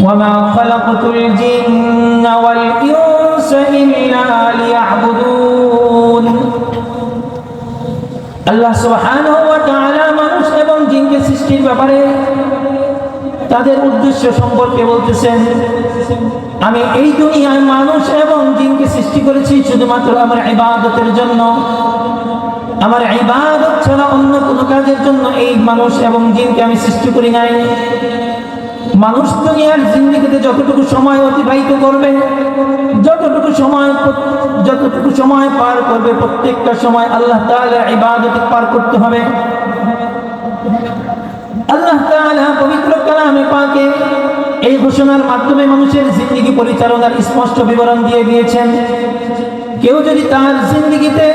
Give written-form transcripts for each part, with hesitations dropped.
وما خلقت الجن والإنس إلا ليعبدون আল্লাহ সুবহানাহু ওয়া তাআলা মানুষ এবং জিনকে সৃষ্টির ব্যাপারে তাদের উদ্দেশ্য সম্পর্কে বলতেছেন, আমি এই দুনিয়ায় মানুষ এবং জিনকে সৃষ্টি করেছি শুধুমাত্র আমার ইবাদতের জন্য। আমার ইবাদত ছাড়া অন্য কোনো কাজের জন্য এই মানুষ এবং জিনকে আমি সৃষ্টি করি নাই। মানুষ দুনিয়ার জিন্দেগিতে যতটুকু সময় অতিবাহিত করবে, যতটুকু সময় পার করবে, প্রত্যেকটা সময় আল্লাহ তাআলার ইবাদতে পার করতে হবে। আল্লাহ তাআলা পবিত্র কালামে পাকে এই ঘোষণার মাধ্যমে মানুষের জিন্দেগি পরিচালনার স্পষ্ট বিবরণ দিয়ে দিয়েছেন। কেউ যদি তার জিন্দেগিতে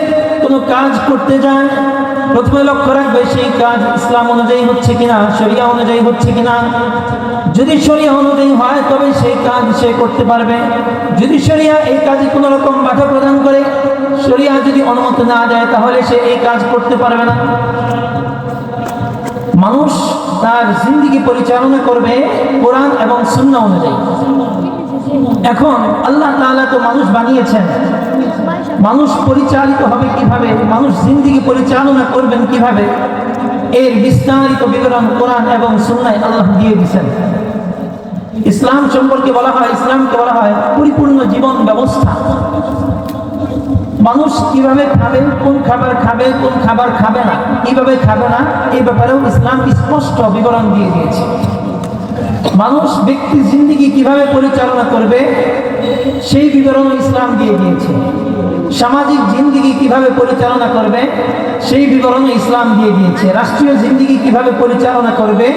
কোনো কাজ করতে যায়, প্রথমে লক্ষ্য রাখবে সেই কাজ ইসলাম অনুযায়ী হচ্ছে কিনা, শরিয়া অনুযায়ী হচ্ছে কিনা। যদি শরিয়া অনুযায়ী হয় তবে সেই কাজ সে করতে পারবে। যদি শরিয়া এই কাজে কোনো রকম বাধা প্রদান করে, শরিয়া যদি অনুমতি না দেয়, তাহলে সে এই কাজ করতে পারবে না। মানুষ তার জিন্দেগি পরিচালনা করবে কোরআন এবং সুন্নাহ অনুযায়ী। এখন আল্লাহ তাআলা তো মানুষ বানিয়েছেন, মানুষ পরিচালিত হবে কিভাবে, মানুষ জিন্দেগি পরিচালনা করবেন কিভাবে, এর বিস্তারিত বিবরণ কোরআন এবং সুন্নাহয় আল্লাহ দিয়ে দিয়েছেন। ইসলাম সম্পর্কে বলা হয়, ইসলামকে বলা হয় পরিপূর্ণ জীবন ব্যবস্থা। মানুষ কিভাবে খাবে, কোন খাবার খাবে, কোন খাবার খাবে না, কিভাবে খাবে না, এই ব্যাপারেও ইসলাম স্পষ্ট বিবরণ দিয়ে দিয়েছে। মানুষ ব্যক্তি জিন্দেগি কিভাবে পরিচালনা করবে সেই বিবরণও ইসলাম দিয়ে দিয়েছে। সামাজিক জিন্দেগি কিভাবে পরিচালনা করবে সেই বিবরণও ইসলাম দিয়ে দিয়েছে। রাষ্ট্রীয় জিন্দেগি কিভাবে পরিচালনা করবে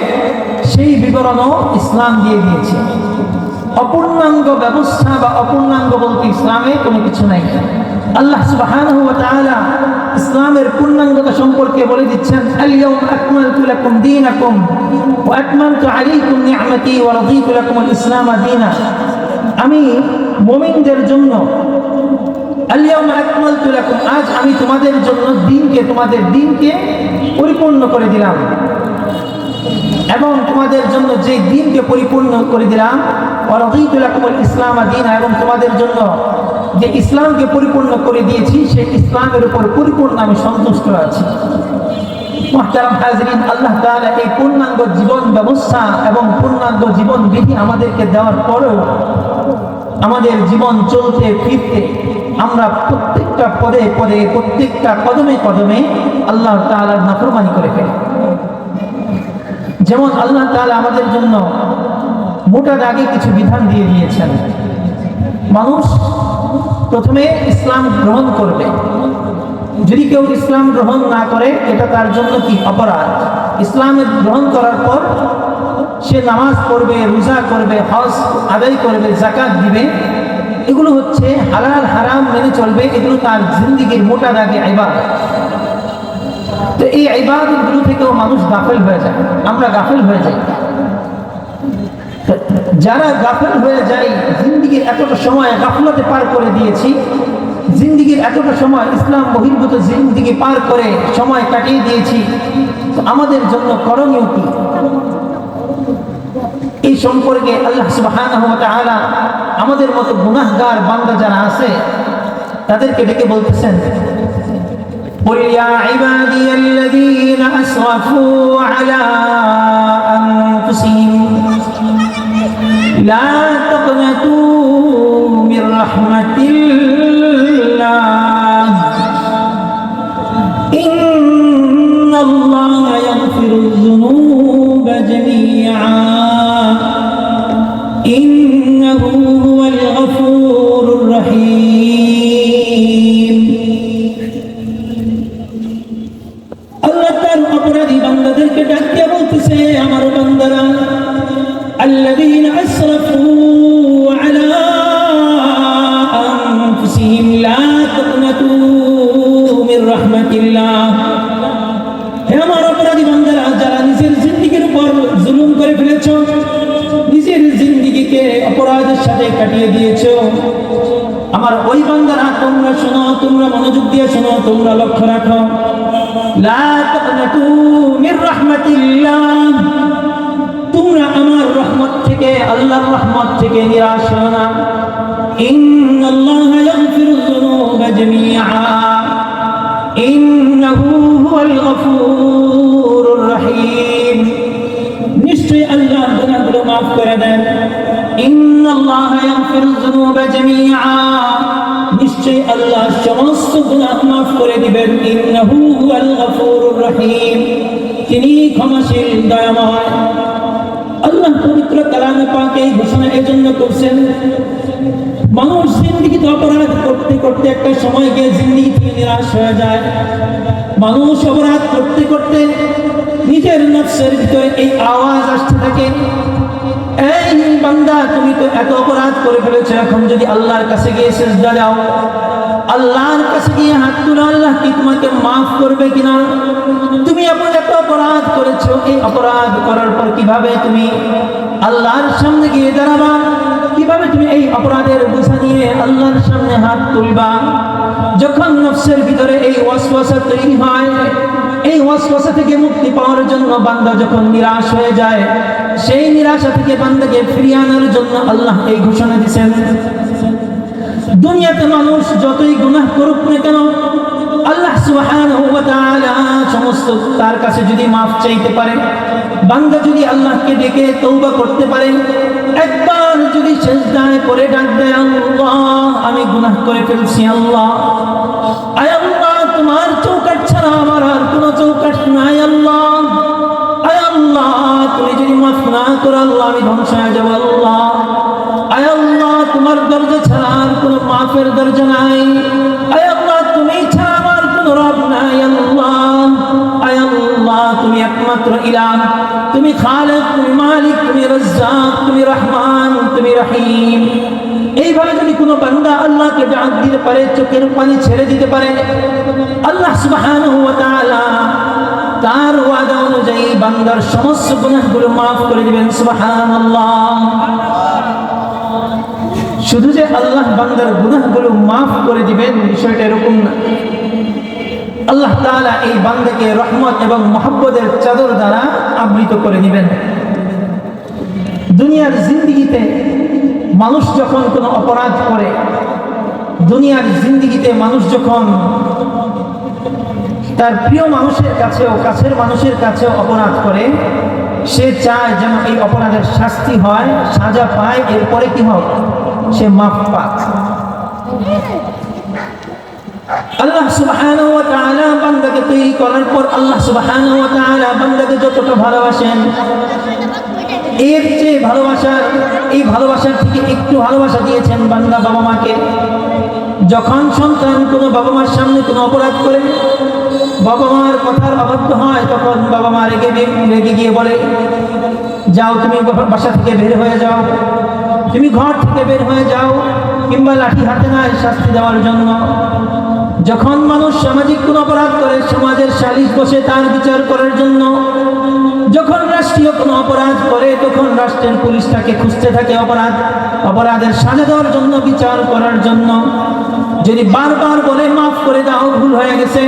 সেই বিবরণও ইসলাম দিয়ে দিয়েছে। অপূর্ণাঙ্গ ব্যবস্থা বা অপূর্ণাঙ্গ বলতে ইসলামে কোনো কিছু নাই। আল্লাহ সুবহানাহু ওয়া তাআলা ইসলামের পূর্ণাঙ্গতা সম্পর্কে বলে দিচ্ছেন, আল-ইয়াওমা আকমালতু লাকুম দীনাকুম ওয়া আতমামতু আলাইকুম নি'মাতি ওয়া রাদিতু লাকুমুল ইসলাম দীনা। আমি মুমিনদের জন্য আল-ইয়াওমা আকমালতু লাকুম, আজ আমি তোমাদের জন্য তোমাদের দিনকে পরিপূর্ণ করে দিলাম, এবং তোমাদের জন্য যে দিনকে পরিপূর্ণ করে দিলাম, ওয়া রাদিতু লাকুমুল ইসলাম দীনা, এবং তোমাদের জন্য যে ইসলামকে পরিপূর্ণ করে দিয়েছি সেই ইসলামের উপর পরিপূর্ণ আমি সন্তুষ্ট আছি। মুহতারাম হাজরিন, আল্লাহ তাআলা এই পূর্ণাঙ্গ জীবন ব্যবস্থা এবং পূর্ণাঙ্গ জীবন বিধি আমাদেরকে দেওয়ার পরেও আমাদের জীবন চলতে ফিরতে আমরা প্রত্যেকটা পদে পদে, প্রত্যেকটা কদমে কদমে আল্লাহ তাআলার নাফরমানি করে ফেলি। যেমন আল্লাহ তাআলা আমাদের জন্য মোটা দাগে কিছু বিধান দিয়ে দিয়েছেন। মানুষ প্রথমে ইসলাম গ্রহণ করবে। যদি কেউ ইসলাম গ্রহণ না করে, এটা তার জন্য কি অপরাধ। ইসলাম গ্রহণ করার পর সে নামাজ পড়বে, রোজা করবে, হজ আদায় করবে, যাকাত দিবে, এগুলো হচ্ছে হালাল হারাম মেনে চলবে, এগুলো তার জিন্দেগির মোটা দাগে ইবাদত। তো এই ইবাদতগুলো থেকেও মানুষ গাফেল হয়ে যায়, আমরা গাফেল হয়ে যাই। যারা গাফেল হয়ে যায়, জিন্দেগির এতটা সময় গাফলতে পার করে দিয়েছি, জিন্দেগির এতটা সময় ইসলাম বহির্ভূত জিন্দেগি পার করে সময় কাটিয়ে দিয়েছি, আমাদের জন্য করণীয় কি? এই সম্পর্কে আল্লাহ সুবহানাহু ওয়া তাআলা আমাদের মতো গুনাহগার বান্দা যারা আছে তাদেরকে ডেকে বলতেছেন, قل يا عبادي الذين أسرفوا على أنفسهم لا تقنطوا من رحمة الله إن الله يغفر الذنوب جميعا إنه هو الغفور الرحيم। আল্লাহ তার অপরাধী বান্দাদেরকে ডাক দিয়ে বলতেছে, আমার বান্দারা, الذين أسرفوا على أنفسهم لا تقنطوا من رحمة الله। হে আমার অপরাধী বান্দারা, যারা নিজের জিন্দেগির উপর জুলুম করে ফেলেছো, নিজের জিন্দেগিকে অপরাধের সাথে কাটিয়ে দিয়েছো, আমার ওই বান্দারা তোমরা শোনো, তোমরা মনোযোগ দিয়ে শোনো, তোমরা লক্ষ্য রাখো, লা তাকনাতু মির রাহমাতিল্লাহ, তোমরা তোমরা আমার রহমত থেকে, আল্লাহর রহমত থেকে নিরাশ হও না। ইন্নাল্লাহা ইয়াগফিরুয যুনুবা জামিআ ইন্নাহু হুয়াল গফুরুর রহিম। নিশ্চয়ই আল্লাহ গুনাহগুলো মাফ করে দেন। ইন্নাল্লাহা ইয়াগফিরুয যুনুবা জামিআ, নিশ্চয়ই আল্লাহ সমস্ত গুনাহ মাফ করে দিবেন। ইন্নাহু হুয়াল গফুরুর রহিম, তিনি ক্ষমাশীল দয়াময়। আল্লাহ পবিত্র কালামে পাকে এই ঘোষণা এজন্য করছেন, মানুষ জিন্দেগিতে অপরাধ করতে করতে একটা সময় গিয়ে জিন্দেগি থেকে নিরাশ হয়ে যায়। মানুষ অপরাধ করতে করতে নিজের নফসের ভিতরে এই আওয়াজ আসতে থাকে, এই বান্দা তুমি তো এত অপরাধ করে ফেলেছো, এখন যদি আল্লাহর কাছে গিয়ে সিজদা দাও, আল্লাহর কাছে গিয়ে হাত তুলো, আল্লাহ কি তোমাকে মাফ করবে কিনা? তুমি এত অপরাধ করেছো, এই অপরাধ করার পর কিভাবে তুমি আল্লাহর সামনে গিয়ে দাঁড়াবা? কিভাবে তুমি এই অপরাধের বোঝা নিয়ে আল্লাহর সামনে হাত তুলবা? যখন নফসের ভিতরে এই ওয়াসওয়াসা তৈরি হয়, এই ওয়াসওয়াসা থেকে মুক্তি পাওয়ার জন্য বান্দা যখন নিরাশ হয়ে যায়, সেই নিরাশা থেকে বান্দাকে ফিরিয়ে আনার জন্য আল্লাহ এই ঘোষণা দিয়েছেন, দুনিয়াতে মানুষ যতই গুনাহ করুক না কেন, আল্লাহ সুবহানাহু ওয়া তাআলা সমস্ত তার কাছে যদি মাফ চাইতে পারে, বান্দা যদি আল্লাহকে ডেকে তওবা করতে পারে, একবার যদি সিজদায় পড়ে ডাক দেয়, আল্লাহ আমি গুনাহ করে ফেলছি, আল্লাহ আয় আল্লাহ তোমার চৌকাঠ ছাড়া আমার আর কোনো চৌকাঠ নাই, আল্লাহ আয় আল্লাহ তুমি যদি মাফ না করো, আল্লাহ আমি ধ্বংস হয়ে যাব, আল্লাহ আয় আল্লাহ তোমার দরজা ছাড়া আর কোনো মাফের দরজা নাই, আয় আল্লাহ তুমি ছাড়া আমার কোনো রব নাই, আল্লাহ আয় আল্লাহ তুমি একমাত্র ইলাহ, তুমি খালিক, তুমি মালিক, তুমি রাজ্জাক, তুমি রহমান, তুমি রহিম। এইভাবে যদি কোনো বান্দা আল্লাহকে ডাক দিতে পারে, চোখের পানি ছেড়ে দিতে পারে, আল্লাহ সুবহানাহু ওয়া তাআলা তার ওয়াদা অনুযায়ী বান্দার সমস্ত গুনাহগুলো মাফ করে দিবেন। সুবহানাল্লাহ। শুধু যে আল্লাহ বান্দার গুনাহগুলো মাফ করে দিবেন বিষয়টা এরকম না, আল্লাহ তাআলা এই বান্দাকে রহমত এবং মহব্বতের চাদর দ্বারা আবৃত করে দিবেন। দুনিয়ার জিন্দেগিতে মানুষ যখন কোনো অপরাধ করে, দুনিয়ার জিন্দেগিতে মানুষ যখন তার প্রিয় মানুষের কাছেও, কাছের মানুষের কাছেও অপরাধ করে, সে চায় যেন এই অপরাধের শাস্তি হয়, সাজা পায়, এরপরে কি হোক সে মাফ পাক। আল্লাহ সুবহানাহু ওয়া তাআলা বান্দাকে তৈরি করার পর আল্লাহ সুবহানাহু ওয়া তাআলা বান্দাকে যতটা ভালোবাসেন, এর চেয়ে ভালোবাসার, এই ভালোবাসার থেকে একটু ভালোবাসা দিয়েছেন বান্দা বাবা মাকে। যখন সন্তান কোনো বাবা মার সামনে কোনো অপরাধ করে, বাবা মার কথার অবাধ্য হয়, তখন বাবা মা রেগে গিয়ে বলে, যাও তুমি বাসা থেকে বের হয়ে যাও, তুমি ঘর থেকে বের হয়ে যাও, কিংবা লাঠি হাতে নাই শাস্তি দেওয়ার জন্য। যখন মানুষ সামাজিক কোনো অপরাধ করে, সমাজের সালিশ বসে তার বিচার করার জন্য। যখন রাষ্ট্রীয় কোনো অপরাধ করে, তখন রাষ্ট্রের পুলিশ তাকে খুঁজতে থাকে অপরাধের সাজা দেওয়ার জন্য, বিচার করার জন্য। যদি বারবার বলে মাফ করে দাও, ভুল হয়ে গেছে,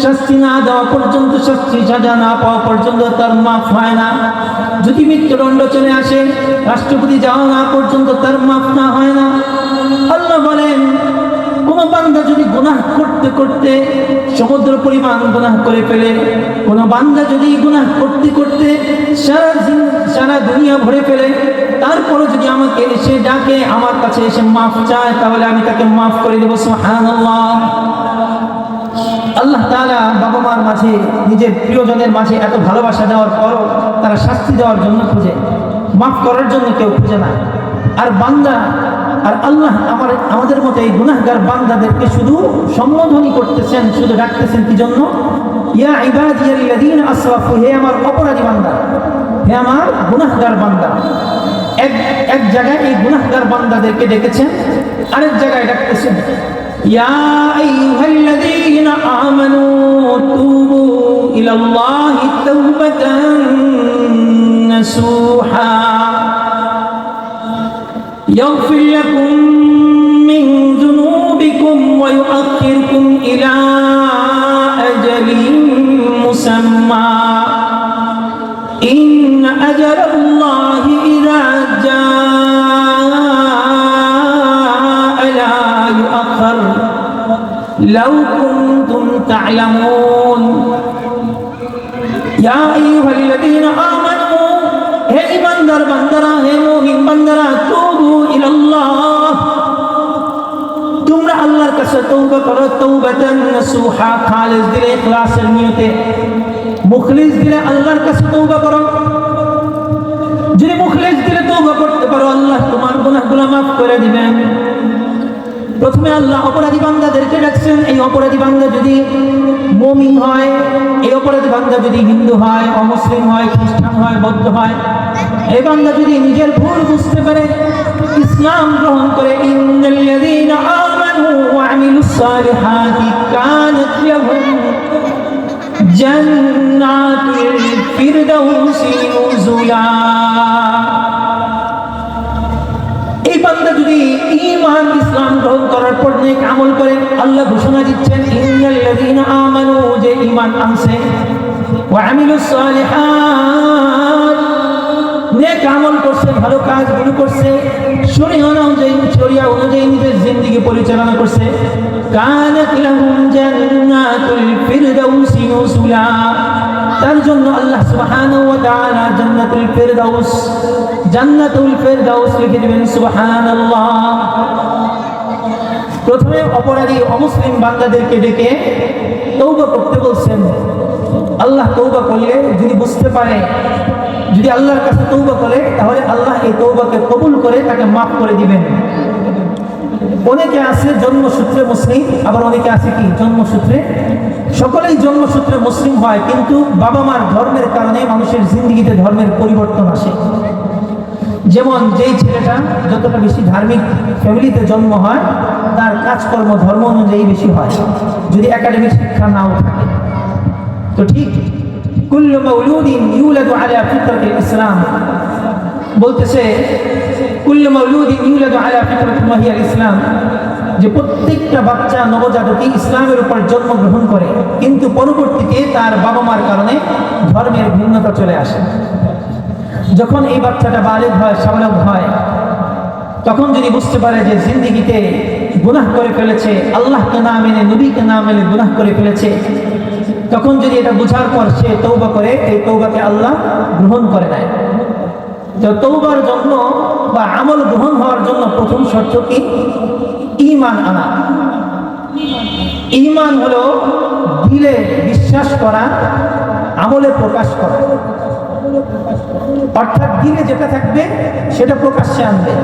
শাস্তি না দেওয়া পর্যন্ত, শাস্তি সাজা না পাওয়া পর্যন্ত তার মাফ হয় না। যদি মৃত্যুদণ্ড চলে আসে, রাষ্ট্রপতি যাওয়া না পর্যন্ত তার মাফ না হয় না। আল্লাহ বলেন, কোনো বান্দা যদি গুনাহ করতে করতে সমুদ্র পরিমাণ গুনাহ করে ফেলে, কোনো বান্দা যদি গুনাহ করতে করতে সারা দুনিয়া ভরে ফেলে, তারপরে যদি আমাকে এসে ডাকে, আমার কাছে এসে মাফ চায়, তাহলে আমি তাকে মাফ করে দেব। সুবহানাল্লাহ। আল্লাহ তাআলা বাবা মার মাঝে, নিজের প্রিয়জনের মাঝে এত ভালোবাসা দেওয়ার পরও তারা শাস্তি দেওয়ার জন্য খুঁজে, মাফ করার জন্য কেউ খুঁজে না। আর বান্দা আর আল্লাহ আমাদের মতো এই গুনাহগার বান্দাদেরকে শুধু সম্বোধনই করতেছেন, শুধু ডাকতেছেন কি জন্য? ইয়া ইবাদিয়াল্লাযীনা আসরাফু, হে আমার অপরাধী বান্দা, হে আমার গুনাহগার বান্দা। এক জায়গায় এই গুনাহগার বান্দাদেরকে ডেকেছেন, আরেক জায়গায় ডাকতেছেন ইয়া আইয়ুহাল্লাযীনা আমানু তুবু ইলাল্লাহি তাওবাতান নাসুহা يغفر لكم من ذنوبكم ويؤخركم إلى أجل مسمى إن أجل الله آخر لو كنتم تعلمون يا أيها الذين آمنوا হে ইমানদার বান্দারা হে মুমিন বান্দারা তুবু ইলাল্লাহ তোমরা আল্লাহর কাছে তওবা করো তওবাতান নাসুহা খালিস দিলে ইখলাসের নিয়তে মুখলিস দিলে আল্লাহর কাছে তওবা করো যদি মুখলিস দিলে তওবা করতে পারো আল্লাহ তোমার গুনাহগুলো maaf করে দিবেন প্রথমে আল্লাহ অপরাধী বান্দাদেরকে ডাকছেন এই অপরাধী বান্দা যদি মুমিন হয় এই অপরাধী বান্দা যদি হিন্দু হয় অমুসলিম হয় খ্রিস্টান হয় বৌদ্ধ হয় এই বান্দা যদি নিজের ভুল বুঝতে পারে ইসলাম গ্রহণ করে ইন্নাল্লাযীনা আমানু ওয়া আমিলুস সালিহাতি কানাত লাহুম জান্নাতুল ফিরদাউসি নুজুলা এই বান্দা যদি ঈমান ইসলাম গ্রহণ করার পর নেক আমল করে আল্লাহ ঘোষণা দিচ্ছেন ইন্নাল্লাযীনা আমানু যে ঈমান আনছে ওয়া আমিলুস সালিহাত নেক আমল করছে ভালো কাজগুলো করছে শরীয়ত অনুযায়ী নিজের জিন্দেগি পরিচালনা করছে কানাত লাহুম জান্নাতুল ফিরদাউসি নুজুলা তার জন্য আল্লাহ সুবহানাহু ওয়া তাআলা জান্নাতুল ফিরদাউস লিখে দিবেন সুবহানাল্লাহ প্রথমে অপরাধী অমুসলিম বান্দাদেরকে ডেকে তওবা করতে বলছেন আল্লাহ তওবা করলে যদি বুঝতে পারে যদি আল্লাহর কাছে তওবা করে তাহলে আল্লাহ এই তওবাকে কবুল করে তাকে maaf করে দিবেন অনেকে আছে জন্মসূত্রে মুসলিম আবার অনেকে আছে কি জন্মসূত্রে সকলেই জন্মসূত্রে মুসলিম হয় কিন্তু বাবা মার ধর্মের কারণে মানুষের জিন্দেগিতে ধর্মের পরিবর্তন আসে যেমন যেই ছেলেটা যতটা বেশি ধার্মিক ফ্যামিলিতে জন্ম হয় তার কাজকর্ম ধর্ম অনুযায়ী বেশি হয় যদি একাডেমিক শিক্ষা নাও থাকে তো ঠিক কুল্লু মাউলুদিন ইউলাদু আলা ফিতরাতিল ইসলাম বলতেছে কুল্লু মাউলুদিন ইউলাদু আলা ফিতরাতিল মাহিয়াল ইসলাম যে প্রত্যেকটা বাচ্চা নবজাতকই ইসলামের উপর জন্মগ্রহণ করে কিন্তু পরবর্তীতে তার বাবা মার কারণে ধর্মের ভিন্নতা চলে আসে যখন এই বাচ্চাটা বালিগ হয় সাবালক হয় তখন যদি বুঝতে পারে যে জিন্দেগিতে গুনাহ করে ফেলেছে আল্লাহকে না মেনে নবীকে না মেনে গুনাহ করে ফেলেছে তখন যদি এটা বুঝার পর সে তওবা করে এই তওবাকে আল্লাহ গ্রহণ করে নেয় তো তওবার জন্য বা আমল গ্রহণ হওয়ার জন্য প্রথম শর্ত কি ঈমান আনা ঈমান হলো দিলে বিশ্বাস করা আমলে প্রকাশ করা অর্থাৎ দিলে যেটা থাকবে সেটা প্রকাশ্যে আনবে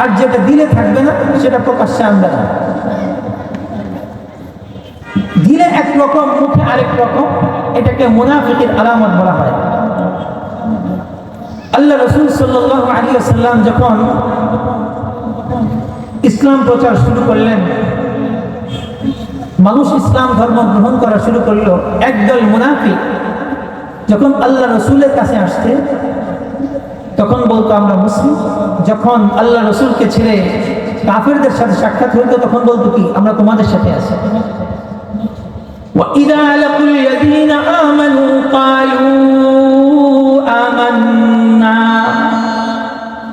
আর যেটা দিলে থাকবে না সেটা প্রকাশ্যে আনবে না দিলে একরকম মুখে আরেক রকম এটাকে মুনাফিকের আলামত বলা হয় আল্লাহ রাসূল সাল্লাল্লাহু আলাইহি ওয়াসাল্লাম যখন ইসলাম প্রচার শুরু করলেন মানুষ ইসলাম ধর্ম গ্রহণ করা শুরু করলো একদল মুনাফিক যখন আল্লাহ রাসূলের কাছে আসছে তখন বলতো আমরা মুসলিম যখন আল্লাহ রাসূলকে ছেড়ে কাফেরদের সাথে সাক্ষাৎ হতো তখন বলতো কি আমরা তোমাদের সাথে আছি وَإِذَا لَقُوا الَّذِينَ آمَنُوا قَالُوا آمَنَّا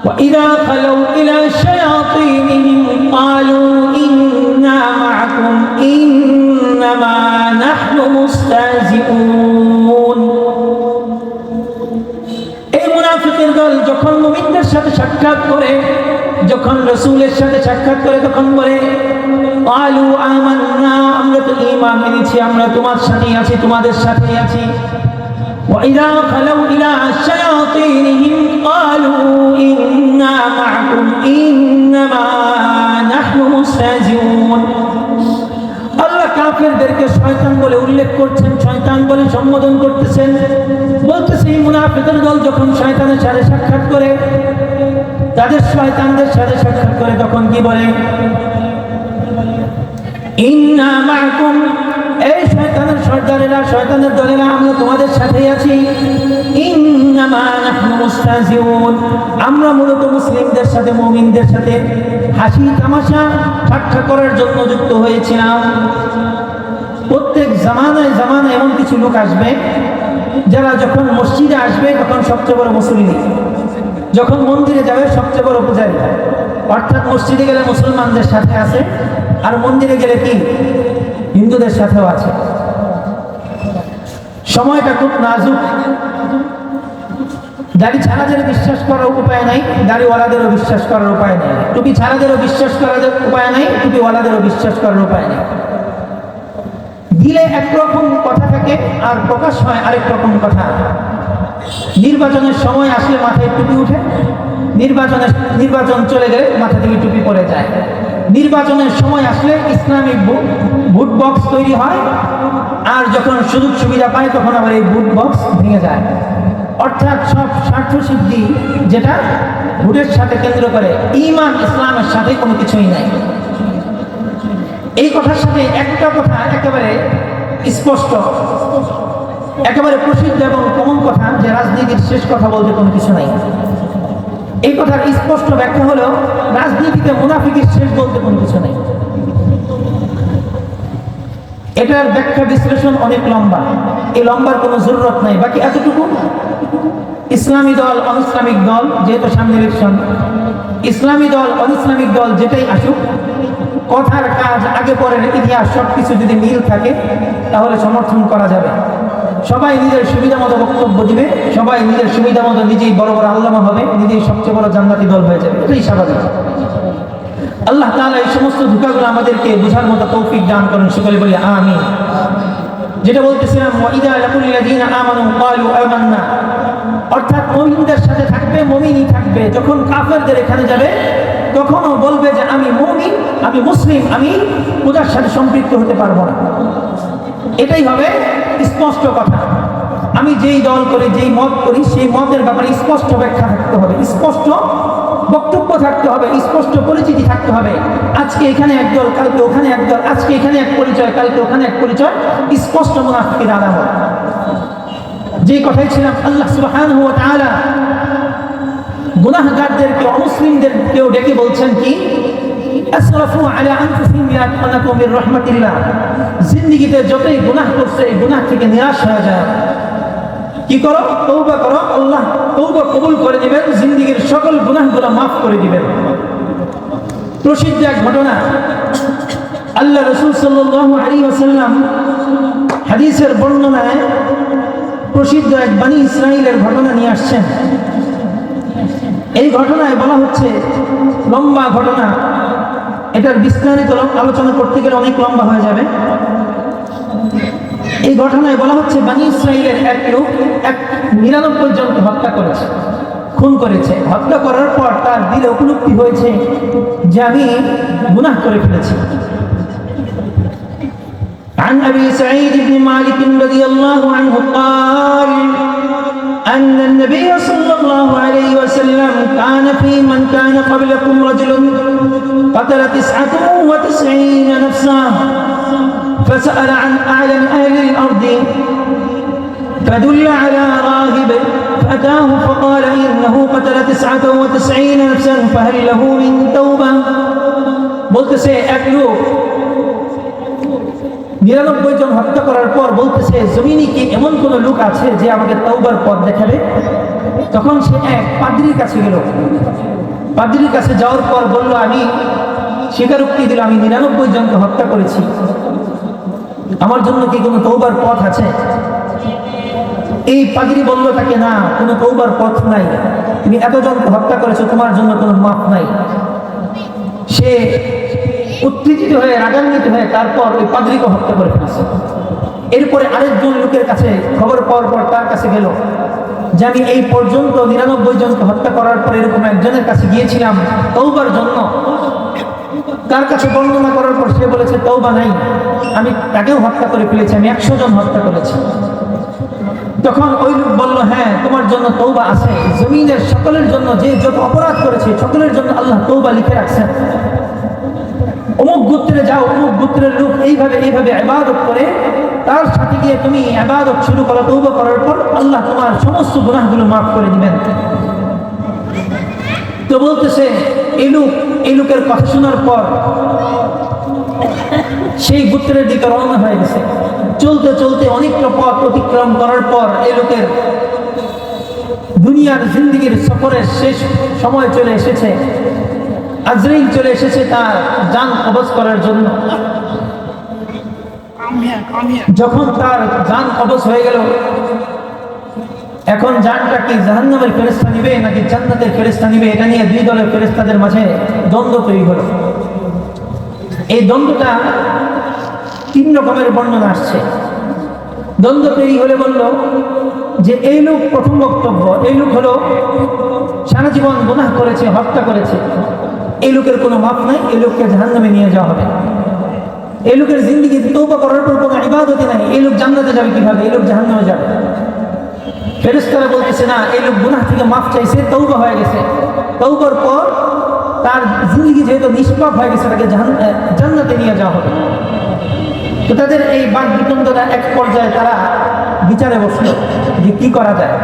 وَإِذَا خَلَوْا إِلَى شَيَاطِينِهِمْ قَالُوا إِنَّا مَعَكُمْ إِنَّمَا نَحْنُ مُسْتَهْزِئُونَ এই মুনাফিকের দল যখন মুমিনদের সাথে সাক্ষাৎ করে যখন রাসূলের সাথে সাক্ষাৎ করে তখন বলে قالوا آمنا আমরা তো ঈমান এনেছি আমরা তোমার সাথেই আছি তোমাদের সাথেই আছি وإذا خلوا إلى شياطينهم قالوا إنا معكم إنما نحن مستهزئون আল্লাহ কাফেরদেরকে শয়তান বলে উল্লেখ করছেন শয়তান বলে সম্বোধন করতেছেন বলতেছে এই মুনাফিকের দল যখন শয়তানের সাথে সাক্ষাৎ করে তাদের শয়তানদের সাথে সাক্ষাৎ করে তখন কি বলে ইন্না মাআকুম এই শয়তানের সর্দারেরা শয়তানের দলেরা আমরা তোমাদের সাথেই আছি ইন্নামা নাহনু মুস্তাহজিউন আমরা মূলত মুসলিমদের সাথে মুমিনদের সাথে হাসি তামাশা ঠাট্টা করার জন্য যুক্ত হয়েছিলাম প্রত্যেক জামানায় এমন কিছু লোক আসবে যারা যখন মসজিদে আসবে তখন সবচেয়ে বড় মুসল্লি যখন মন্দিরে যাবে সবচেয়ে বড় পূজারী অর্থাৎ মসজিদে গেলে মুসলমানদের সাথে আছে, আর মন্দিরে গেলে কি হিন্দুদের সাথেও আছে। সময়টা খুব নাজুক। দাড়ি ছাড়াদেরও বিশ্বাস করার উপায় নাই, দাড়িওয়ালাদেরও বিশ্বাস করার উপায় নেই, টুপি ছাড়াদেরও বিশ্বাস করার উপায় নাই, টুপিওয়ালাদেরও বিশ্বাস করার উপায় নেই। দিলে একরকম কথা থাকে আর প্রকাশ হয় আরেক রকম কথা। নির্বাচনের সময় আসলে মাথায় টুপি উঠে, নির্বাচন চলে গেলে মাথা থেকে টুপি পড়ে যায়। নির্বাচনের সময় আসলে ইসলামিক ভোট বক্স তৈরি হয়, আর যখন সুযোগ সুবিধা পায় তখন আবার এই ভোট বক্স ভেঙে যায়। অর্থাৎ সব স্বার্থ সিদ্ধি যেটা ভোটের সাথে কেন্দ্র করে, ঈমান ইসলামের সাথে কোনো কিছুই নাই। এই কথার সাথে একটা কথা একেবারে স্পষ্ট, একেবারে প্রসিদ্ধ এবং কমন কথা, যে রাজনীতির শেষ কথা বলতে কোনো কিছু নাই। এই কথার স্পষ্ট ব্যাখ্যা হলো রাজনীতিতে মুনাফিকের শেষ বলতে কোনো কিছু নেই। এটার ব্যাখ্যা বিশ্লেষণ অনেক লম্বা, এই লম্বার কোনো জরুরত নাই। বাকি এতটুকু, ইসলামী দল অনিসলামিক দল, যেহেতু সামনে ইলেকশন, ইসলামী দল অনিসলামিক দল যেটাই আসুক, কথার কাজ আগে পরের ইতিহাস সবকিছু যদি মিল থাকে তাহলে সমর্থন করা যাবে। সবাই নিজের সুবিধা মতো বক্তব্য দিবে, সবাই নিজের সুবিধা মতো নিজেই বড় বড় আল্লামা হবে, নিজেই সবচেয়ে বড় জান্নাতি দল হয়ে যাবে, এটাই স্বাভাবিক। আল্লাহ তাআলা এই সমস্ত ধোঁকাগুলো আমাদেরকে বোঝার মতো তৌফিক দান করেন, সকলে বলি আমিন। যেটা বলতেছিলাম, ওয়াইদা লাকুল্লাযীনা আমানু ক্বালু আমান্না, অর্থাৎ মুমিনদের সাথে থাকবে, মুমিনই থাকবে। যখন কাফেরদের এখানে যাবে তখনও বলবে যে আমি মুমিন, আমি মুসলিম, আমি পূজার সাথে সম্পৃক্ত হতে পারবো না। এটাই হবে স্পষ্ট কথা। আমি যেই দল করি, যেই মত করি, সেই মতের ব্যাপারে স্পষ্ট ব্যাখ্যা থাকতে হবে, স্পষ্ট বক্তব্য থাকতে হবে, স্পষ্ট পরিচিতি থাকতে হবে। আজকে এখানে একদল, কালকে ওখানে একদল, আজকে এখানে এক পরিচয়, কালকে ওখানে এক পরিচয়, স্পষ্ট মুনাফিকের আলামত। যেই কথাই ছিলাম, আল্লাহ সুবহানাহু ওয়া তাআলা গুনাহগারদেরকে, অমুসলিমদেরকেও ডেকে বলছেন কি, আসরাফু আলা আনফুসিহিম ইয়াতনাকু মির রাহমাতিল্লাহ। জিন্দেগিতে যতই গুনাহ করছে, এই গুনাহ থেকে নিরাশ হয়ে যায়, কি করো, তওবা করো, আল্লাহ তওবা কবুল করে দিবেন, জিন্দেগির সকল গুনাহগুলো মাফ করে দিবেন। প্রসিদ্ধ এক ঘটনা, আল্লাহ রাসূল সাল্লাল্লাহু আলাইহি ওয়াসাল্লাম হাদিসের বর্ণনায় প্রসিদ্ধ এক বনী ইসরাইলের ঘটনা নিয়ে আসছেন। এই ঘটনায় বলা হচ্ছে, লম্বা ঘটনা, এটার বিস্তারিত আলোচনা করতে গেলে অনেক লম্বা হয়ে যাবে। এই ঘটনায় বলা হচ্ছে, বনী ইসরাইলের এক লোক 99 জনকে হত্যা করেছে, খুন করেছে। হত্যা করার পর তার দিলে উপলব্ধি হয়েছে যে আমি গুনাহ করে ফেলেছি। عن أبي سعيد بن مالك رضي الله عنه قال أن النبي صلى الله عليه وسلم كان في من كان قبلكم رجل قتل 99 نفسا فسأل عن أعلم أهل الأرض فدل على راهب فأتاه فقال إنه قتل 99 نفسا فهل له من توبة। বলতেছে এক লোক 99 জন হত্যা করার পর বলতেছে, জমিনে কি এমন কোন লোক আছে যে আমাকে তওবার পথ দেখাবে? তখন সে এক পাদ্রীর কাছে গেল। পাদ্রীর কাছে যাওয়ার পর বলল, আমি স্বীকারোক্তি দিল, আমি 99 জনকে হত্যা করেছি, আমার জন্য কি কোনো তওবার পথ আছে? এই পাদ্রী বলল তাকে, না, কোনো তওবার পথ নাই, তুমি এতজনকে হত্যা করেছো, তোমার জন্য কোনো মাফ নাই। সে উত্তেজিত হয়ে, রাগান্বিত হয়ে তারপর ওই পাদ্রীকে হত্যা করে ফেলেছে। এরপরে আরেকজন লোকের কাছে খবর পাওয়ার পর তার কাছে গেল যে আমি এই পর্যন্ত 99 জনকে হত্যা করার পর এরকম একজনের কাছে গিয়েছিলাম তওবার জন্য। তার কাছে বর্ণনা করার পর সে বলেছে তওবা নাই, আমি তাকেও হত্যা করে ফেলেছি, আমি 100 জন হত্যা করেছি। তখন ওই লোক বলল, হ্যাঁ, তোমার জন্য তওবা আছে, জমিনের সকলের জন্য যে যত অপরাধ করেছে সকলের জন্য আল্লাহ তওবা লিখে রাখছেন। অমুক গোত্রে যাও, অমুক গোত্রের লোক এইভাবে এইভাবে ইবাদত করে, তার সাথে গিয়ে তুমি ইবাদত শুরু করো, তওবা করার পর আল্লাহ তোমার সমস্ত গুনাহগুলো মাফ করে দিবেন। তো বলতেছে, এই লোকের কথা শোনার পর সেই গোত্রের দিকে রওনা হয়ে গেছে। চলতে চলতে অনেকটা পথ অতিক্রম করার পর এই লোকের দুনিয়ার জিন্দেগির সফরের শেষ সময় চলে এসেছে। আজরাইল চলে এসেছে তার জান কবজ করার জন্য। যখন তার জান কবজ হয়ে গেল, এখন জানটা কি জাহান্নামের ফেরেশতা নিবে নাকি জান্নাতের ফেরেশতা নিবে, এটা নিয়ে দুই দলের ফেরেশতাদের মাঝে দ্বন্দ্ব তৈরি হলো। এই দ্বন্দ্বটা 3 রকমের বর্ণনা আসছে। দ্বন্দ্ব তৈরি হলে বলল যে এই লোক, প্রথম বক্তব্য, এই লোক হলো সারা জীবন গুনাহ করেছে, হত্যা করেছে, এই লোকের কোনো মাফ নাই, এই লোককে জাহান্নামে নিয়ে যাওয়া হবে। এই লোকের জিন্দেগিতে তওবা করার পর কোনো ইবাদত নাই, এই লোক জান্নাতে যাবে কিভাবে, এই লোক জাহান্নামে যাবে। ফেরেশতারা বলতেছে না, এই লোক গুনাহ থেকে মাফ চাইছে, তওবা হয়ে গেছে, তওবার পর তার জিন্দেগি যেহেতু নিষ্পাপ হয়ে গেছে, তাকে জান্নাতে নিয়ে যাওয়া হবে। তো তাদের এই বাক বিতণ্ডটা এক পর্যায়ে তারা বিচারে বসলো যে কি করা যায়।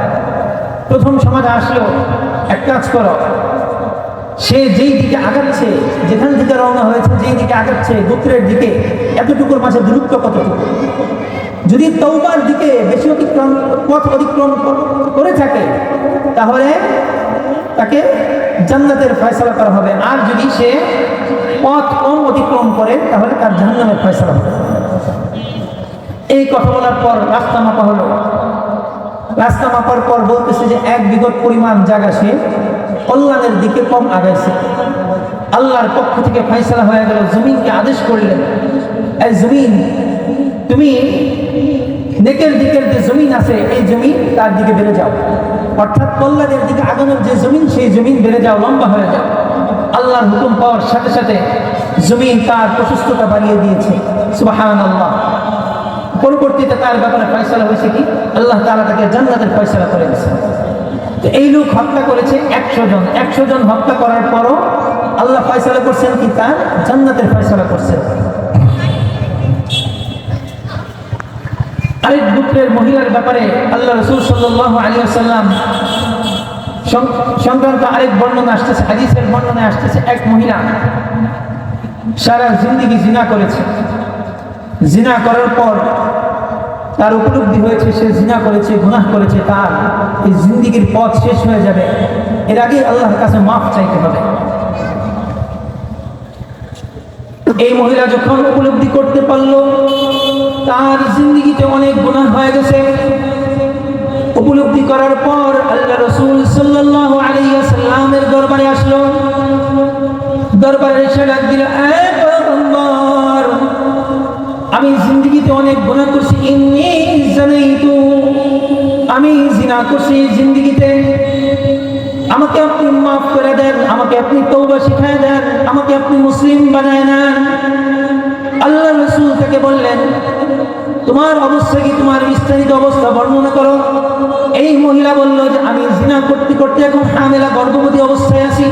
প্রথম সমাজে আসলো, এক কাজ করো, সে যেই দিকে আগাচ্ছে, যেখান থেকে রওনা হয়েছে, যেই দিকে আগাচ্ছে গোত্রের দিকে, এতটুকুর মাঝে দূরত্ব কতটুকু, যদি তওবার দিকে বেশি পথ অতিক্রম করে থাকে তাহলে তাকে জান্নাতের ফয়সালা করা হবে, আর যদি সে পথ কম অতিক্রম করে তাহলে তার জাহান্নামের ফয়সালা হবে। এই কথা বলার পর রাস্তা মাপা হলো। রাস্তা মাপার পর বলতেছে যে 1 বিঘত পরিমাণ জায়গা সে কল্যাণের দিকে কম আগাইছে। আল্লাহর পক্ষ থেকে ফয়সালা হয়ে গেল, জমিনকে আদেশ করলেন, এই জমিন তুমি নেকের দিকের যে জমিন আছে এই জমিন তার দিকে বেড়ে যাও, অর্থাৎ কল্যাণের দিকে আগানোর যে জমিন সেই জমিন বেড়ে যাও, লম্বা হয়ে যাও। আল্লাহর হুকুম পাওয়ার সাথে সাথে জমিন তার প্রশস্ততা বাড়িয়ে দিয়েছে। সুবহানাল্লাহ। পরবর্তীতে তার ব্যাপারে ফয়সালা হয়েছে কি, আল্লাহ তাআলা তাকে জান্নাতের ফয়সালা করে দিয়েছেন। তো এই লোক হত্যা করেছে 100 জন। 100 জন হত্যা করার পরও আল্লাহ ফয়সালা করছেন কি, তার জান্নাতের ফয়সালা করছেন। আরেক গোত্রের মহিলার ব্যাপারে আল্লাহ রাসূল সাল্লাল্লাহু আলাইহি ওয়াসাল্লাম সংক্রান্ত আরেক বর্ণনা আসতেছে, হাদিসের বর্ণনায় আসতেছে, এক মহিলা সারা জিন্দেগি জিনা করেছে। জিনা করার পর তার উপলব্ধি হয়েছে সে জিনা করেছে, গুনাহ করেছে, তার এই জিন্দেগির পথ শেষ হয়ে যাবে, এর আগে আল্লাহর কাছে মাফ চাইতে হবে। এই মহিলা যখন উপলব্ধি করতে পারলো তার জিন্দেগিতে অনেক গুনাহ হয়ে গেছে, উপলব্ধি করার পর আল্লাহ রাসূল সাল্লাল্লাহু আলাইহি ওয়াসাল্লামের দরবারে আসলো। দরবারে এসে ডাক দিল, এ পয়গম্বর, আমি জিন্দেগিতে অনেক গুনাহ করছি, ইন্নী জানাইতু, আমি জিনা করছি জিন্দেগিতে, আমাকে আপনি মাফ করে দেন, আমাকে আপনি তওবা শিখায় দেন, আমাকে আপনি মুসলিম বানায় নেন। আল্লাহ রাসূল তাকে বললেন, তোমার অবস্থা কি, তোমার বিস্তারিত অবস্থা বর্ণনা করো। এই মহিলা বলল যে আমি জিনা করতে করতে এখন হামেলা, গর্ভবতী অবস্থায় আছি।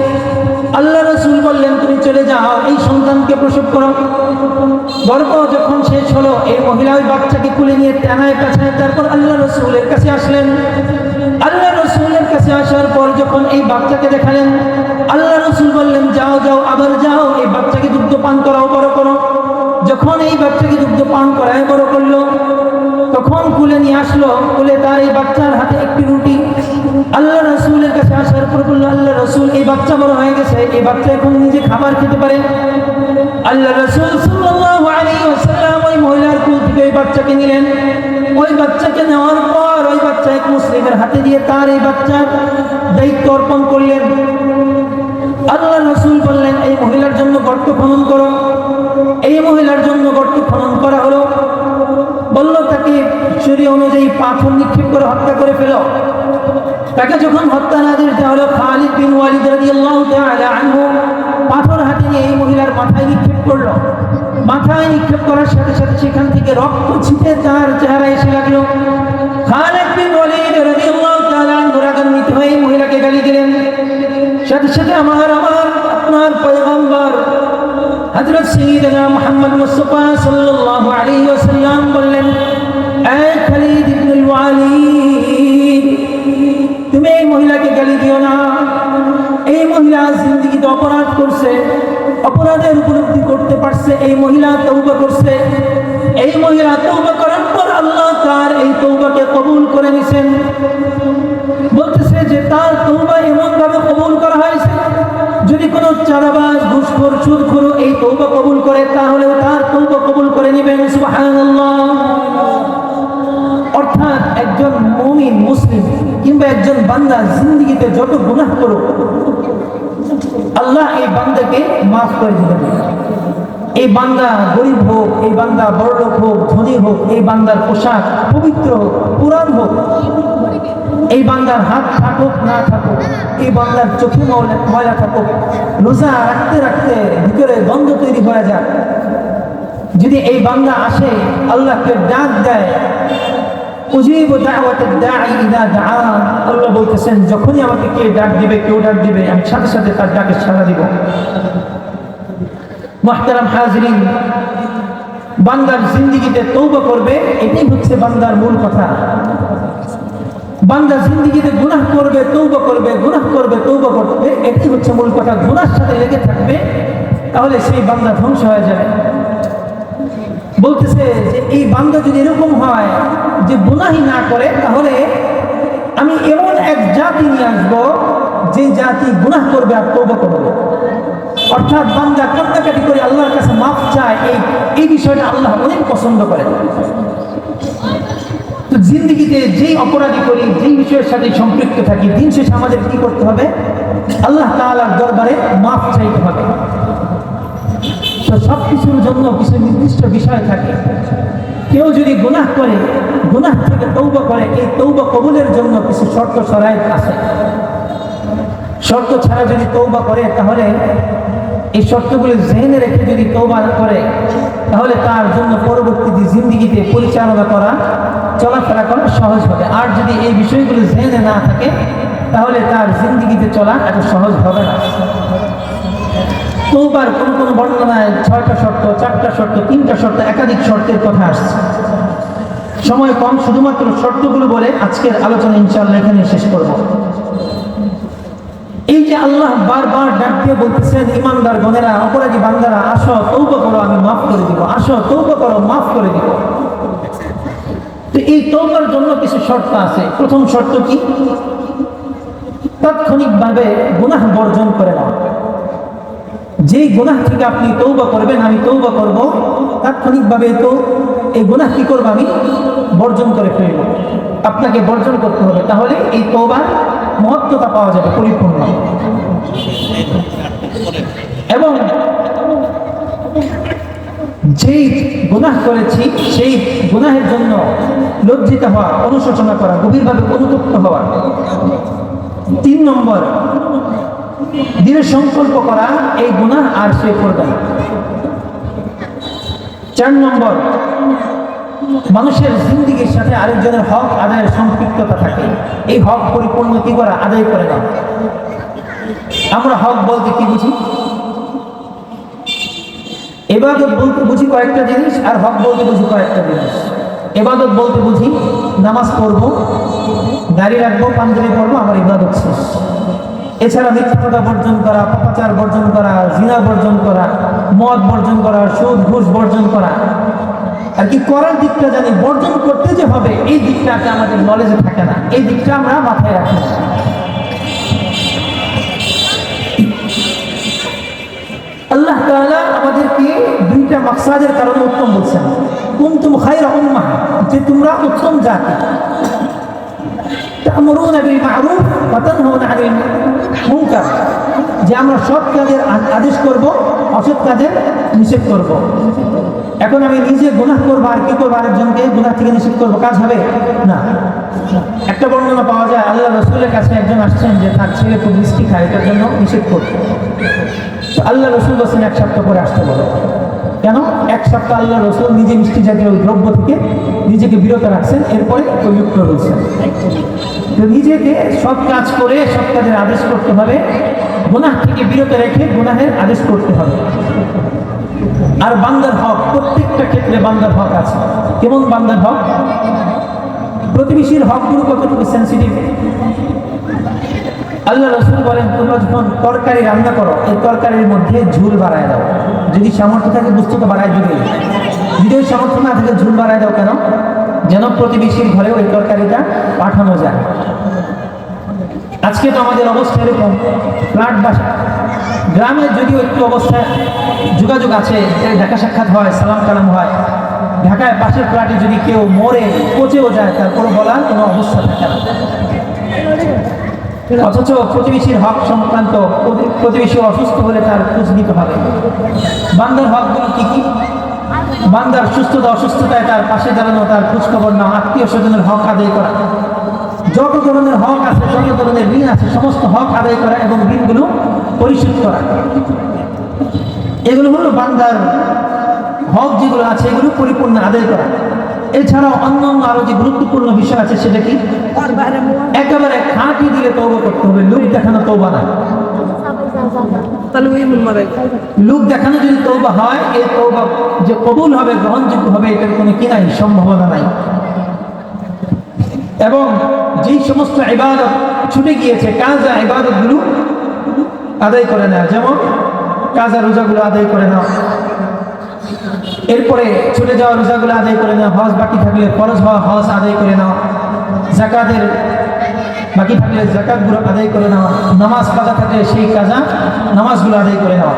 আল্লাহ রাসূল বললেন, তুমি চলে যাও, এই সন্তানকে প্রসব করো। গর্ভ যখন শেষ হলো এই মহিলা ওই বাচ্চাকে কুলে নিয়ে টানায় পেছায় তারপর আল্লাহ রাসূলের কাছে আসলেন। আল্লাহ রাসূলের কাছে আসার পর যখন এই বাচ্চাকে দেখালেন, আল্লাহ রাসূল বললেন, যাও যাও, আবার যাও, এই বাচ্চাকে দুগ্ধ পান করাও, বড় করো। যখন এই বাচ্চাকে দুগ্ধ পান করায় বড় করলো, তখন কুলে নিয়ে আসলো, কুলে তার এই বাচ্চার হাতে একটি রুটি। আল্লাহ রাসূলের কাছে আসার পর বলল, আল্লাহ রাসূল, এই বাচ্চা বড় হয়ে গেছে, এই বাচ্চা এখন নিজে খাবার খেতে পারে। আল্লাহ রাসূল সাল্লাল্লাহু আলাইহি ওয়াসাল্লাম ওই মহিলার কুল থেকে ওই বাচ্চাকে নিলেন। ওই বাচ্চাকে নেওয়ার পর ওই বাচ্চা এক মুসলিমের হাতে দিয়ে তার এই বাচ্চার দায়িত্ব অর্পণ করলেন। আল্লাহ রাসূল বললেন, এই মহিলার জন্য গর্ত খনন করো। এই মহিলার জন্য গর্ত খনন করা হলো। বলল, তাকে শরীয়ত অনুযায়ী পাথর নিক্ষেপ করে হত্যা করে ফেলো। তাকে যখন হত্যার আদেশ দেওয়া হলো, খালিদ বিন ওয়ালিদ রাদিয়াল্লাহু তাআলা আনহু পাথর হাতে নিয়ে এই মহিলার মাথায় নিক্ষেপ করলো। মাথায় নিক্ষেপ করার সাথে সাথে সেখান থেকে রক্ত ছিটে তার চেহারায় এসে লাগলো। খালিদ বিন ওয়ালিদ রাদিয়াল্লাহু তাআলা আনহু রাগান্বিত হয়ে মহিলাকে গালি দিলেন। সাথে সাথে আপনার পয়গম্বর হযরত সাইয়্যিদনা মুহাম্মদ মুস্তাফা সাল্লাল্লাহু আলাইহি ওয়াসাল্লাম বললেন, এ খালিদ ইবনে ওয়ালিদ, তুমি এই মহিলাকে গালি দিও না। এই মহিলা জিন্দেগিতে অপরাধ করছে, অপরাধের উপলব্ধি করতে পারছে, এই মহিলা তওবা করছে। এই মহিলা তওবা করার পর আল্লাহ তার এই তওবাকে কবুল করে নিছেন। বলতেছে যে তার তওবা এমন ভাবে কবুল করা হয়েছে যদি কোনো চাঁদাবাজ, ঘুষখোর, সুদখোর এই তওবা কবুল করে, তাহলেও তার তওবা কবুল করে নেবেন। সুবহানাল্লাহ। অর্থাৎ একজন মুমিন, মুসলিম কিংবা একজন বান্দা জিন্দেগিতে যত গুনাহ করুক, আল্লাহ এই বান্দাকে মাফ করে দিবেন। এই বান্দা গরিব হোক, এই বান্দা বড়লোক হোক, ধনী হোক, এই বান্দার পোশাক পবিত্র হোক, পুরান হোক, এই বান্দার হাত থাকুক না থাকুক, এই বান্দার চোখে ময়লা থাকুক, রোজা রাখতে রাখতে ভিতরে গন্ধ তৈরি হয়ে যায়, যদি এই বান্দা আসে আল্লাহকে ডাক দেয়, উজিবু দাওয়াতাদ দাঈ ইযা দাআন, আল্লাহ বলতেছেন যখনই আমাকে কে ডাক দিবে, কেউ ডাক দিবে, আমি সাথে সাথে তার ডাকে সাড়া দিব। মুহতারাম হাজিরিন, বান্দার জিন্দেগিতে তওবা করবে, এটাই হচ্ছে বান্দার মূল কথা। বান্দা জিন্দেগিতে গুনাহ করবে, তওবা করবে, গুনাহ করবে, তওবা করবে, এটাই হচ্ছে মূল কথা। গুনাহর সাথে লেগে থাকবে, তাহলে সেই বান্দা ধ্বংস হয়ে যাবে। বলতেছে যে এই বান্দা যদি এরকম হয় যে গুনাহই না করে, তাহলে আমি এমন এক জাতি নিয়ে আসবো যে জাতি গুনাহ করবে আর তওবা করবে। অর্থাৎ বান্দা কান্নাকাটি করে আল্লাহর কাছে মাফ চায়, এই বিষয়টা আল্লাহ অনেক পছন্দ করে। তো জিন্দেগিতে যেই অপরাধী করি, যেই বিষয়ের সাথে সম্পৃক্ত থাকি, দিন শেষে আমাদের কি করতে হবে? আল্লাহ তাআলার দরবারে মাফ চাইতে হবে। তো সব কিছুর জন্য কিছু নির্দিষ্ট বিষয় থাকে। কেউ যদি গুনাহ করে, গুনাহ থেকে তওবা করে, এই তওবা কবুলের জন্য কিছু শর্ত শরাইত আছে। শর্ত ছাড়া যদি তওবা করে, তাহলে এই শর্তগুলি জেনে রেখে যদি তওবা করে, তাহলে তার জন্য পরবর্তী জিন্দেগিতে পরিচালনা করা, চলাফেরা করা সহজ হবে। আর যদি এই বিষয়গুলো জেনে না থাকে, তাহলে তার জিন্দেগিতে চলা এত সহজ হবে না। তওবার কোন কোন বর্ণনায় 6টা শর্ত, 4টা শর্ত, 3টা শর্ত, একাধিক শর্তের কথা আসছে। সময় কম, শুধুমাত্র শর্তগুলো বলে আজকের আলোচনা ইনশাআল্লাহ এখানে শেষ করব। এই যে আল্লাহ বারবার ডাক দিয়ে বলতেছেন, ইমানদার গণেরা, অপরাধী বান্দারা, আসো তওবা করো, আমি মাফ করে দিব, আসো তওবা করো, মাফ করে দিব। তো এই তওবার জন্য কিছু শর্ত আছে। প্রথম শর্ত কি? তাৎক্ষণিকভাবে গুনাহ বর্জন করে নাও। যেই গুনাহ থেকে আপনি তওবা করবেন, আমি তওবা করব, তাৎক্ষণিকভাবে তো এই গুনাহ কি করব? আমি বর্জন করে ফেলব। আপনাকে বর্জন করতে হবে, তাহলে এই তওবার মহত্বতা পাওয়া যাবে পরিপূর্ণ। এবং যেই গুনাহ করেছি সেই গুনাহের জন্য লজ্জিত হওয়া, অনুশোচনা করা, গভীরভাবে অনুতপ্ত হওয়া। 3 নম্বর, দৃঢ় সংকল্প করা এই গুনাহ আর সে করবে না। 4 নম্বর, মানুষের জিন্দেগির সাথে আরেকজনের হক আদায়ের সম্পৃক্ততা থাকে, এই হক পরিপূর্ণ কি করা? আদায় করে না। আমরা হক বলতে কি বুঝি? ইবাদত বলতে বুঝি কয়েকটা জিনিস, আর হক বলতে বুঝি কয়েকটা জিনিস। ইবাদত বলতে বুঝি নামাজ পড়বো, দাড়ি রাখবো, পাঞ্জাবি পড়বো, আমার ইবাদত শেষ। এছাড়া মিথ্যা কথা বর্জন করা, পাপাচার বর্জন করা, জিনা বর্জন করা, মদ বর্জন করা, সুদ ঘুষ বর্জন করা, আর কি করার দিকটা জানি, বর্জন করতে যে হবে এই দিকটাকে আমাদের নলেজে থাকে না, এই দিকটা আমরা মাথায় রাখি না। আল্লাহ তাআলা আমাদেরকে 2টা মাকসাদের কারণে উত্তম বলছেন। কুনতুম খায়রা উম্মাহ, যে তোমরা উত্তম জাতি। তা'মুরুনা বিল মা'রুফ ওয়া তানহাউনা আনিল মুনকার, যে আমরা সৎ কাজের আদেশ করব, অসৎ কাজের নিষেধ করব। এখন আমি নিজে গুনাহ করবো আর কি করবো? আরেকজনকে গুনাহ থেকে নিষেধ করবো, কাজ হবে না। একটা বর্ণনা পাওয়া যায়, আল্লাহ রাসূলের কাছে একজন আসছেন যে তার ছেলে খুব মিষ্টি খায়, এটার জন্য নিষেধ করতে। তো আল্লাহ রাসূল বলেছেন 1 সপ্তাহ পরে আসতে বলো। কেন? 1 সপ্তাহ আল্লাহ রাসূল নিজে মিষ্টি জাতীয় ওই দ্রব্য থেকে নিজেকে বিরত রাখছেন, এরপরে প্রযুক্ত হয়েছেন। তো নিজেকে সৎ কাজ করে সৎ কাজের আদেশ করতে হবে, গুনাহ থেকে বিরত রেখে গুনাহের আদেশ করতে হবে। আর বান্দার হক, প্রত্যেকটা ক্ষেত্রে বান্দার হক আছে। কেমন বান্দার হক? প্রতিবেশীর হকগুলো কতটুকু সেন্সিটিভ। আল্লাহ রাসূল বলেন, তোমরা যখন তরকারি রান্না করো, এই তরকারির মধ্যে ঝোল বাড়ায় দাও। যদি সামর্থ্য থাকে বুঝতে তো বাড়ায়, যদি ওই সামর্থ্য না থাকে ঝোল বাড়ায় দাও। কেন? যেন প্রতিবেশীর ঘরে ওই তরকারিটা পাঠানো যায়। আজকে তো আমাদের অবস্থা এরকম, ফ্ল্যাট গ্রামে যদিও একটু অবস্থায় যোগাযোগ আছে, দেখা সাক্ষাৎ হয়, সালাম কালাম হয়। ঢাকায় পাশের ফ্ল্যাটে যদি কেউ মরে পচেও যায়, তারপরে বলার কোনো অবস্থা থাকে না। অথচ প্রতিবেশীর হক সংক্রান্ত প্রতিবেশী অসুস্থ হলে তার খোঁজ নিতে হবে। বান্দার হকগুলো কি কি? বান্দার সুস্থতা অসুস্থতায় তার পাশে দাঁড়ানো, তার খোঁজখবর নেওয়া, আত্মীয় স্বজনের হক আদায় করা, যত ধরনের হক আছে, যত ধরনের ঋণ আছে, সমস্ত হক আদায় করা এবং ঋণগুলো পরিশোধ করা, এগুলো হলো বান্দার হক। যেগুলো আছে এগুলো পরিপূর্ণ আদায় করা। এছাড়াও অন্য অন্য আরো যে গুরুত্বপূর্ণ বিষয় আছে সেটা কি? একেবারে খাঁটি দিলে তওবা করতে হবে, লোক দেখানো তওবা না। লোক দেখানো যদি তওবা হয়, এই তওবা যে কবুল হবে, গ্রহণযোগ্য হবে, এটার কোনো কি নাই, সম্ভাবনা নাই। এবং যেই সমস্ত ইবাদত ছুটে গিয়েছে, কাজা ইবাদতগুলো আদায় করে নেওয়া, যেমন কাজা রোজাগুলো আদায় করে নেওয়া, এরপরে ছুটে যাওয়া রোজাগুলো আদায় করে নেওয়া, হজ বাকি থাকলে ফরজ হওয়া হজ আদায় করে নেওয়া, যাকাতের বাকি থাকলে যাকাতগুলো আদায় করে নেওয়া, নামাজ কাজা থাকলে সেই কাজা নামাজগুলো আদায় করে নেওয়া।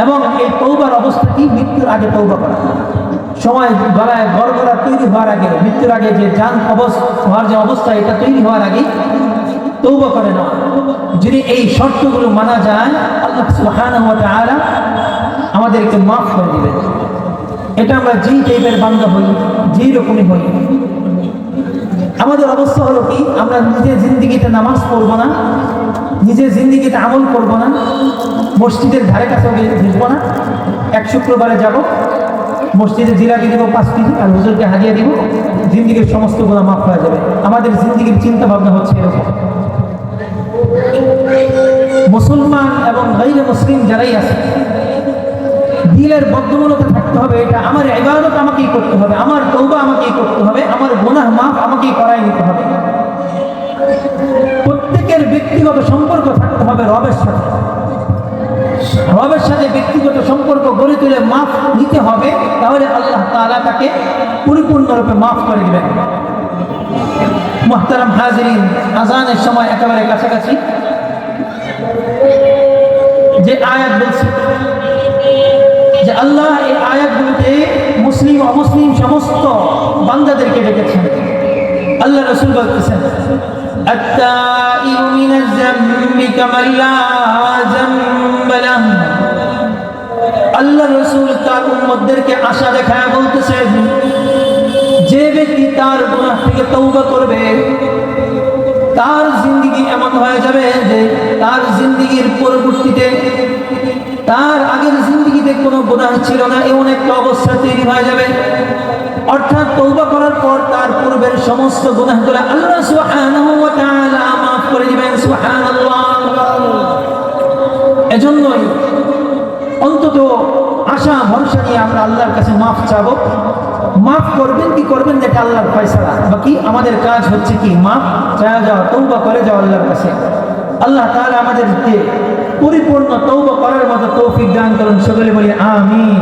এবং এই তওবার অবস্থা কি? মৃত্যুর আগে তওবা করা। সময় গলায় গড়গড়া তৈরি হওয়ার আগে, মৃত্যুর আগে যে জান কবজ হওয়ার যে অবস্থা, এটা তৈরি হওয়ার আগে তওবা করে নেওয়া। যদি এই শর্তগুলো মানা যায়, আল্লাহ সুবহানাহু ওয়া তাআলা আমাদেরকে মাফ করে দিবেন। এটা আমরা যেই টাইপের বান্দা হই, যেই রকমই হই, আমাদের অবস্থা হলো কি? আমরা নিজের জিন্দিগিতে নামাজ পড়বো না, নিজের জিন্দিগিতে আমল করবো না, মসজিদের ধারে কাছে ঘুরবো না, এক শুক্রবারে যাব, মসজিদে জিলাপি দিব 5 কেজি আর হুজুরকে হাদিয়া দিব, জিন্দিগির সমস্ত গুনাহ মাফ হয়ে যাবে। আমাদের জিন্দিগির চিন্তা ভাবনা হচ্ছে এরকম। মুসলমান এবং গায়রে মুসলিম যারাই আছে, দিলের বদ্ধমূলতা থাকতে হবে, এটা আমার ইবাদত আমাকেই করতে হবে, আমার তওবা আমাকেই করতে হবে, আমার গুনাহ মাফ আমাকেই করাই নিতে হবে। প্রত্যেকের ব্যক্তিগত সম্পর্ক থাকতে হবে রবের সাথে। রবের সাথে ব্যক্তিগত সম্পর্ক গড়ে তুলে মাফ নিতে হবে, তাহলে আল্লাহ তাআলা তাকে পরিপূর্ণরূপে মাফ করে দিবেন। মুহতারাম হাজিরিন, আযানের সময় একেবারে কাছাকাছি। যে আয়াত বলছে যে আল্লাহ এই আয়াতগুলোতে মুসলিম অমুসলিম সমস্ত বান্দাদেরকে ডেকেছেন। আল্লাহ রাসূল বলতেছেন, আত-তাইবু মিনাজ যামবি কামান লা যামবা লাহু। আল্লাহ রাসূল তার উম্মতদেরকে আশা দেখায় বলতেছেন, যে ব্যক্তি তার গুনাহ থেকে তওবা করবে, তার জিন্দেগি এমন হয়ে যাবে যে তার জিন্দেগির পরবর্তীতে, তার আগের জিন্দেগিতে কোনো গুনাহ ছিল না, এমন একটা অবস্থা তৈরি হয়ে যাবে। অর্থাৎ তওবা করার পর তার পূর্বের সমস্ত গুনাহগুলো আল্লাহ সুবহানাহু ওয়া তাআলা মাফ করে দিবেন। সুবহানাল্লাহ। এজন্যই অন্তত আশা ভরসা নিয়ে আমরা আল্লাহর কাছে মাফ চাবো। মাফ করবেন কি করবেন না, এটা আল্লাহর ফয়সালা। বাকি আমাদের কাজ হচ্ছে কি? মাফ চাওয়া যাওয়া, তওবা করে যাওয়া আল্লাহর কাছে। আল্লাহ তাআলা আমাদেরকে পরিপূর্ণ তওবা করার মতো তৌফিক দান করুন। সকলে বলি আমিন।